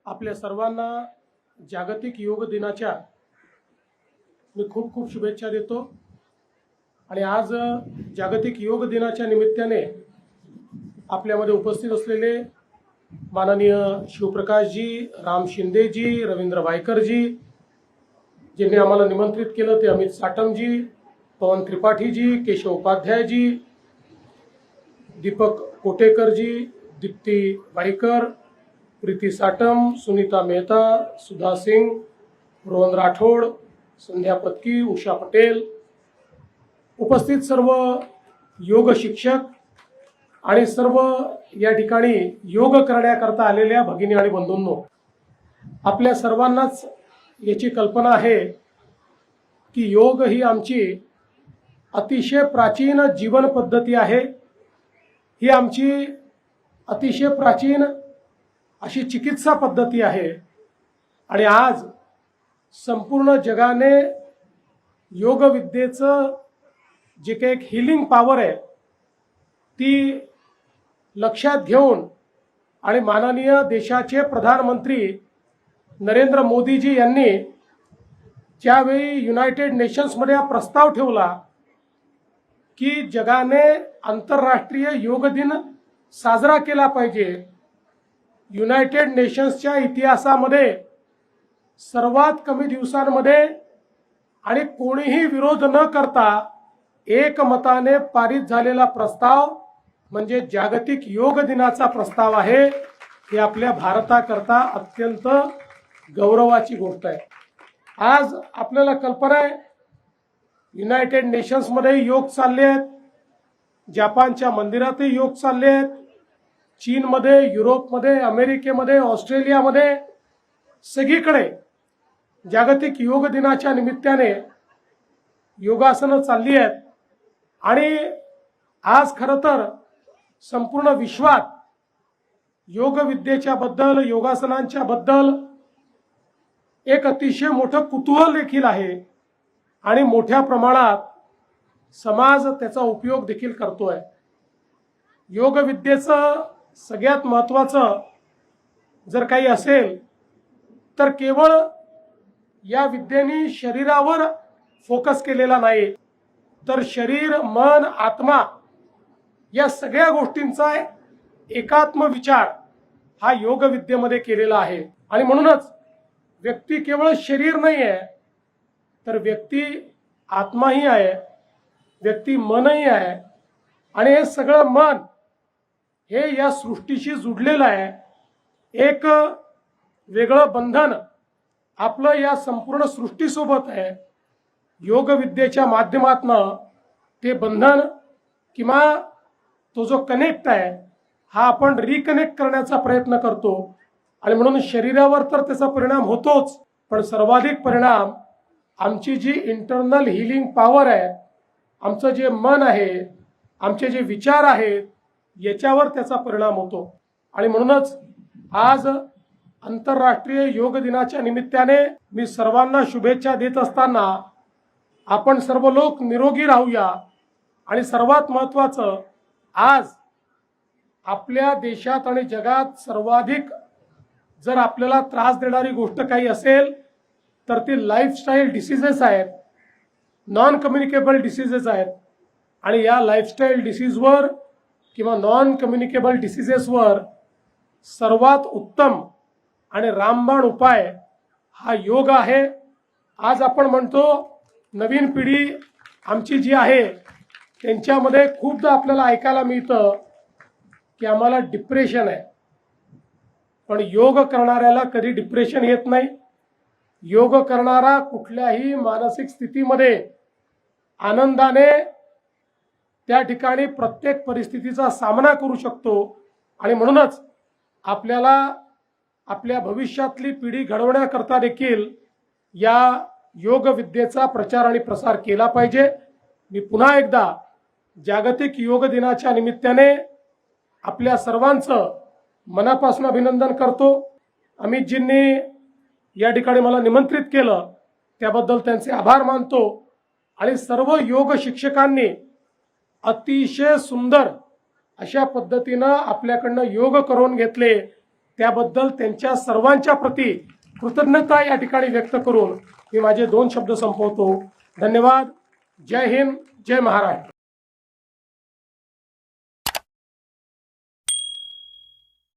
आपल्या सर्वांना जागतिक योग दिनाच्या मी खूप खूप शुभेच्छा देतो। आणि आज जागतिक योग दिनाच्या निमित्ताने आपल्यामध्ये उपस्थित असलेले माननीय शिवप्रकाशजी, राम शिंदेजी, रवींद्र वायकरजी, ज्यांनी आम्हाला निमंत्रित केलं ते अमित साटमजी, पवन त्रिपाठीजी, केशव उपाध्यायजी, दीपक कोटेकरजी, दीप्ती वाईकर, प्रीती साटम, सुनीता मेहता, सुधा सिंग, रोहन राठोड, संध्या पत्की, उषा पटेल, उपस्थित सर्व योग शिक्षक आणि सर्व या ठिकाणी योग करण्याकरता आलेल्या भगिनी आणि बंधूंनो, आपल्या सर्वांनाच याची कल्पना आहे की योग ही आमची अतिशय प्राचीन जीवन पद्धती आहे। ही आमची अतिशय प्राचीन अशी चिकित्सा पद्धती आहे। आणि आज संपूर्ण जगाने योग विद्येचं जे काही एक हिलिंग पॉवर आहे ती लक्षात घेऊन आणि माननीय देशाचे प्रधानमंत्री नरेंद्र मोदीजी यांनी ज्यावेळी युनायटेड नेशन्समध्ये हा प्रस्ताव ठेवला की जगाने आंतरराष्ट्रीय योग दिन साजरा केला पाहिजे, युनायटेड नेशन्सच्या इतिहासामध्ये सर्वात कमी दिवसांमध्ये आणि कोणीही विरोध न करता एकमताने पारित झालेला प्रस्ताव म्हणजे जागतिक योग दिनाचा प्रस्ताव आहे। ही आपल्या भारताकरता अत्यंत गौरवाची गोष्ट आहे। आज आपल्याला कल्पना आहे युनायटेड नेशन्समध्ये योग चालले आहेत, जपानच्या मंदिरातही योग चालले आहेत, चीनमध्ये, युरोपमध्ये, अमेरिकेमध्ये, ऑस्ट्रेलियामध्ये सगळीकडे जागतिक योग दिनाच्या निमित्ताने योगासनं चालली आहेत। आणि आज खरं तर संपूर्ण विश्वात योग विद्येच्या बद्दल, योगासनांच्या बद्दल एक अतिशय मोठं कुतूहल देखील आहे आणि मोठ्या प्रमाणात समाज त्याचा उपयोग देखील करतोय। योग विद्येचं सगळ्यात महत्त्वाचं जर काही असेल तर केवळ या विद्येने शरीरावर फोकस केलेला नाही, तर शरीर, मन, आत्मा या सगळ्या गोष्टींचा एकात्म विचार हा योग विद्येमध्ये केलेला आहे। आणि म्हणूनच व्यक्ती केवळ शरीर नाही आहे, तर व्यक्ती आत्माही आहे, व्यक्ती मनही आहे। आणि हे सगळं मन हे या सृष्टीशी जुडलेलं आहे। एक वेगळं बंधन आपलं या संपूर्ण सृष्टीसोबत आहे। योग विद्येच्या माध्यमातून ते बंधन किंवा तो जो कनेक्ट आहे हा आपण रिकनेक्ट करण्याचा प्रयत्न करतो। आणि म्हणून शरीरावर तर त्याचा परिणाम होतोच, पण सर्वाधिक परिणाम आमची जी इंटरनल हिलिंग पॉवर आहे, आमचं जे मन आहे, आमचे जे विचार आहेत याच्यावर त्याचा परिणाम होतो। आणि म्हणूनच आज आंतरराष्ट्रीय योग दिनाच्या निमित्ताने मी सर्वांना शुभेच्छा देत असताना आपण सर्व लोक निरोगी राहूया। आणि सर्वात महत्त्वाचं, आज आपल्या देशात आणि जगात सर्वाधिक जर आपल्याला त्रास देणारी गोष्ट काही असेल तर ती लाईफस्टाईल डिसीजेस आहेत, नॉन कम्युनिकेबल डिसीजेस आहेत। आणि या लाईफस्टाईल डिसीजवर किंवा नॉन कम्युनिकेबल डिसीजेसवर सर्वात उत्तम आणि रामबाण उपाय हा योग आहे। आज आपण म्हणतो नवीन पिढी आमची जी आहे त्यांच्यामध्ये खूपदा आपल्याला ऐकायला मिळतं की आम्हाला डिप्रेशन आहे, पण योग करणाऱ्याला कधी डिप्रेशन येत नाही। योग करणारा कुठल्याही मानसिक स्थितीमध्ये आनंदाने त्या ठिकाणी प्रत्येक परिस्थितीचा सामना करू शकतो। आणि म्हणूनच आपल्याला आपल्या भविष्यातली पिढी घडवण्याकरता देखील या योग विद्येचा प्रचार आणि प्रसार केला पाहिजे। मी पुन्हा एकदा जागतिक योग दिनाच्या निमित्ताने आपल्या सर्वांचं मनापासून अभिनंदन करतो। अमितजींनी या ठिकाणी मला निमंत्रित केलं त्याबद्दल त्यांचे आभार मानतो। आणि सर्व योग शिक्षकांनी अतिशय सुंदर अशा पद्धतीनं आपल्याकडनं योग करून घेतले त्याबद्दल त्यांच्या सर्वांच्या प्रती कृतज्ञता या ठिकाणी व्यक्त करून मी माझे 2 शब्द संपवतो. धन्यवाद. जय हिंद, जय महाराष्ट्र.